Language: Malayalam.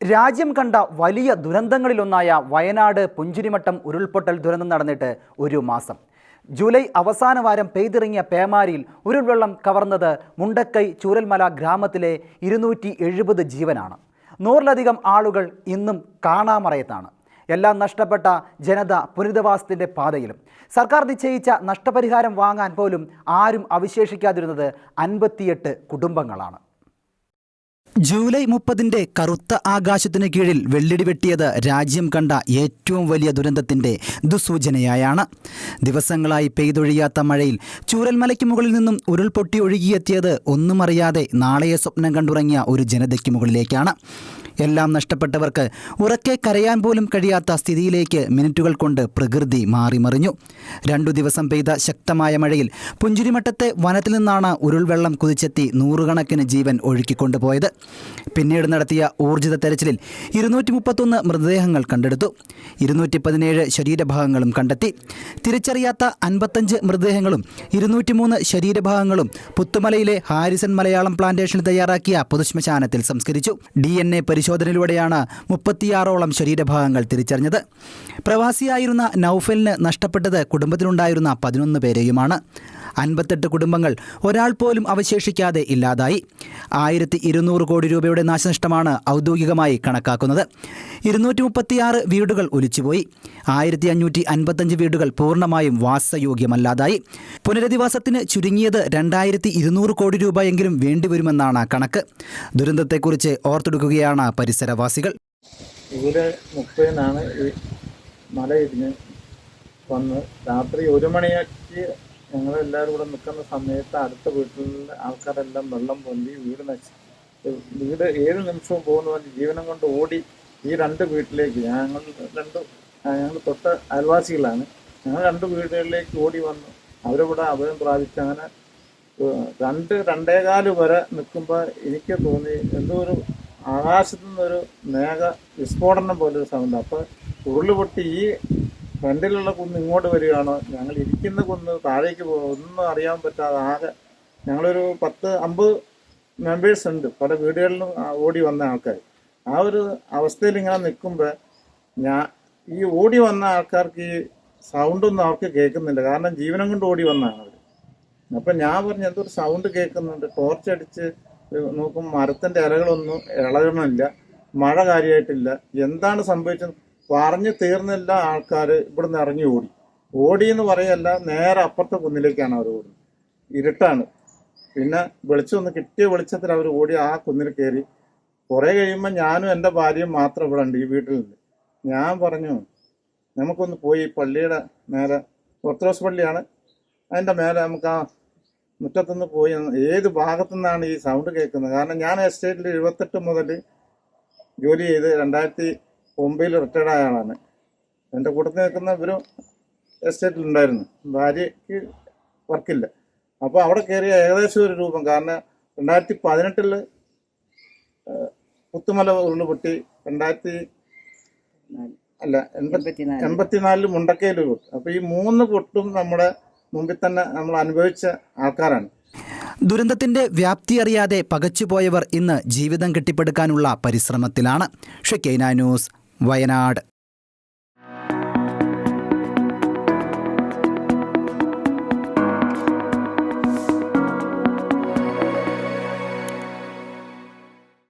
രാജ്യം കണ്ട വലിയ ദുരന്തങ്ങളിലൊന്നായ വയനാട് പുഞ്ചിരിമട്ടം ഉരുൾപൊട്ടൽ ദുരന്തം നടന്നിട്ട് ഒരു മാസം. ജൂലൈ അവസാന വാരം പെയ്തിറങ്ങിയ പേമാരിയിൽ ഉരുൾവെള്ളം കവർന്നത് മുണ്ടക്കൈ ചൂരൽമല ഗ്രാമത്തിലെ 270 ജീവനാണ്. 100-ലധികം ആളുകൾ ഇന്നും കാണാമറയത്താണ്. എല്ലാം നഷ്ടപ്പെട്ട ജനത പുനരധിവാസത്തിൻ്റെ പാതയിലും. സർക്കാർ നിശ്ചയിച്ച നഷ്ടപരിഹാരം വാങ്ങാൻ പോലും ആരും അവശേഷിക്കാതിരുന്നത് 58 കുടുംബങ്ങളാണ്. ജൂലൈ 30-ന്റെ കറുത്ത ആകാശത്തിന് കീഴിൽ വെള്ളിടി വെട്ടിയത് രാജ്യം കണ്ട ഏറ്റവും വലിയ ദുരന്തത്തിൻ്റെ ദുസൂചനയായാണ്. ദിവസങ്ങളായി പെയ്തൊഴിയാത്ത മഴയിൽ ചൂരൽമലയ്ക്ക് മുകളിൽ നിന്നും ഉരുൾപൊട്ടി ഒഴുകിയെത്തിയത് ഒന്നും അറിയാതെ നാളെയെ സ്വപ്നം കണ്ടുറങ്ങിയ ഒരു ജനതയ്ക്ക് മുകളിലേക്കാണ്. എല്ലാം നഷ്ടപ്പെട്ടവർക്ക് ഉറക്കെ കരയാൻ പോലും കഴിയാത്ത സ്ഥിതിയിലേക്ക് മിനിറ്റുകൾ കൊണ്ട് പ്രകൃതി മാറിമറിഞ്ഞു. 2 ദിവസം പെയ്ത ശക്തമായ മഴയിൽ പുഞ്ചിരിമട്ടത്തെ വനത്തിൽ നിന്നാണ് ഉരുൾവെള്ളം കുതിച്ചെത്തി നൂറുകണക്കിന് ജീവൻ ഒഴുക്കിക്കൊണ്ടുപോയത്. പിന്നീട് നടത്തിയ ഊർജിത തെരച്ചിലിൽ 231 മൃതദേഹങ്ങൾ കണ്ടെടുത്തു. 217 ശരീരഭാഗങ്ങളും കണ്ടെത്തി. തിരിച്ചറിയാത്ത 55 മൃതദേഹങ്ങളും 203 ശരീരഭാഗങ്ങളും പുത്തുമലയിലെ ഹാരിസൺ മലയാളം പ്ലാന്റേഷനിൽ തയ്യാറാക്കിയ പൊതുശ്മശാനത്തിൽ സംസ്കരിച്ചു. DNA പരിശോധനയിലൂടെയാണ് 36ഓളം ശരീരഭാഗങ്ങൾ തിരിച്ചറിഞ്ഞത്. പ്രവാസിയായിരുന്ന നൌഫലിന് നഷ്ടപ്പെട്ടത് കുടുംബത്തിലുണ്ടായിരുന്ന 11 പേരെയുമാണ്. 58 കുടുംബങ്ങൾ ഒരാൾ പോലും അവശേഷിക്കാതെ ഇല്ലാതായി. 1200 കോടി രൂപയുടെ നാശനഷ്ടമാണ് ഔദ്യോഗികമായി കണക്കാക്കുന്നത്. 236 വീടുകൾ ഒലിച്ചുപോയി. 1555 വീടുകൾ പൂർണ്ണമായും വാസയോഗ്യമല്ലാതായി. പുനരധിവാസത്തിന് ചുരുങ്ങിയത് 2200 കോടി രൂപയെങ്കിലും വേണ്ടിവരുമെന്നാണ് കണക്ക്. ദുരന്തത്തെക്കുറിച്ച് ഓർത്തെടുക്കുകയാണ് പരിസരവാസികൾ. ജൂലൈ 30-നാണ് ഈ മലയിടിഞ്ഞ് വന്ന് രാത്രി 1 മണിക്ക് ഞങ്ങളെല്ലാവരും കൂടെ നിൽക്കുന്ന സമയത്ത് അടുത്ത വീട്ടിലെ ആൾക്കാരെല്ലാം വെള്ളം പൊന്തി വീട് 7 നിമിഷവും പോകുന്ന പോലെ ജീവനം കൊണ്ട് ഓടി ഈ 2 വീട്ടിലേക്ക് ഞങ്ങൾ തൊട്ട അയൽവാസികളാണ്. ഞങ്ങൾ 2 വീടുകളിലേക്ക് ഓടി വന്നു. അവരിവിടെ അഭയം പ്രാപിച്ച് അങ്ങനെ 2-2.15 വരെ നിൽക്കുമ്പോൾ എനിക്ക് തോന്നി എന്തോ ഒരു ആകാശത്തു നിന്നൊരു മേഘ വിസ്ഫോടനം പോലൊരു സൗണ്ട്. അപ്പോൾ ഉരുള് പൊട്ടി ഈ ഫ്രണ്ടിലുള്ള കുന്ന് ഇങ്ങോട്ട് വരികയാണോ, ഞങ്ങൾ ഇരിക്കുന്ന കുന്ന് താഴേക്ക് ഒന്നും അറിയാൻ പറ്റാതെ ആകെ ഞങ്ങളൊരു 10-50 മെമ്പേഴ്സ് ഉണ്ട്. പല വീടുകളിലും ഓടി വന്ന ആൾക്കാർ. ആ ഒരു അവസ്ഥയിൽ ഇങ്ങനെ നിൽക്കുമ്പോൾ ഈ ഓടി വന്ന ആൾക്കാർക്ക് ഈ സൗണ്ടൊന്നും അവർക്ക് കേൾക്കുന്നില്ല. കാരണം ജീവനം കൊണ്ട് ഓടി വന്നതാണ് അവർ. അപ്പം ഞാൻ പറഞ്ഞു എന്തൊരു സൗണ്ട് കേൾക്കുന്നുണ്ട്. ടോർച്ചടിച്ച് നോക്കും, മരത്തിൻ്റെ ഇലകളൊന്നും ഇളകണില്ല, മഴ കാര്യമായിട്ടില്ല. എന്താണ് സംഭവിച്ചത് പറഞ്ഞു തീർന്നില്ല. ആൾക്കാർ ഇവിടുന്ന് ഇറങ്ങി ഓടിയെന്ന് പറയല്ല, നേരെ അപ്പുറത്തെ കുന്നിലേക്കാണ് അവർ ഓടുന്നത്. ഇരുട്ടാണ്. പിന്നെ വെളിച്ചമൊന്ന് കിട്ടിയ വെളിച്ചത്തിൽ അവർ ഓടി ആ കുന്നിൽ കയറി. കുറേ കഴിയുമ്പോൾ ഞാനും എൻ്റെ ഭാര്യയും മാത്രം ഇവിടെ ഉണ്ട് ഈ വീട്ടിൽ നിന്ന്. ഞാൻ പറഞ്ഞു നമുക്കൊന്ന് പോയി പള്ളിയുടെ മേലെ, ഓർത്തഡോക്സ് പള്ളിയാണ്, അതിൻ്റെ മേലെ നമുക്ക് ആ മുറ്റത്തുനിന്ന് പോയി ഏത് ഭാഗത്തു നിന്നാണ് ഈ സൗണ്ട് കേൾക്കുന്നത്. കാരണം ഞാൻ എസ്റ്റേറ്റിൽ 78 മുതൽ ജോലി ചെയ്ത് 2009 റിട്ടയർഡ് ആയ ആളാണ്. എൻ്റെ കൂട്ടത്തിൽ നിൽക്കുന്ന ഇവരും എസ്റ്റേറ്റിലുണ്ടായിരുന്നു. ഭാര്യയ്ക്ക് വർക്കില്ല. അപ്പോൾ അവിടെ കയറിയ ഏകദേശം ഒരു രൂപം. കാരണം 2018 പുത്തുമല ഉരുളുപൊട്ടി, 1984 മുണ്ടക്കയിൽ പൊട്ടി. അപ്പോൾ ഈ 3 പൊട്ടും നമ്മുടെ മുമ്പിൽ തന്നെ നമ്മൾ അനുഭവിച്ച ആൾക്കാരാണ്. ദുരന്തത്തിൻ്റെ വ്യാപ്തി അറിയാതെ പകച്ചുപോയവർ ഇന്ന് ജീവിതം കെട്ടിപ്പടുക്കാനുള്ള പരിശ്രമത്തിലാണ്. ഷെക്കൈന ന്യൂസ്, വയനാട്.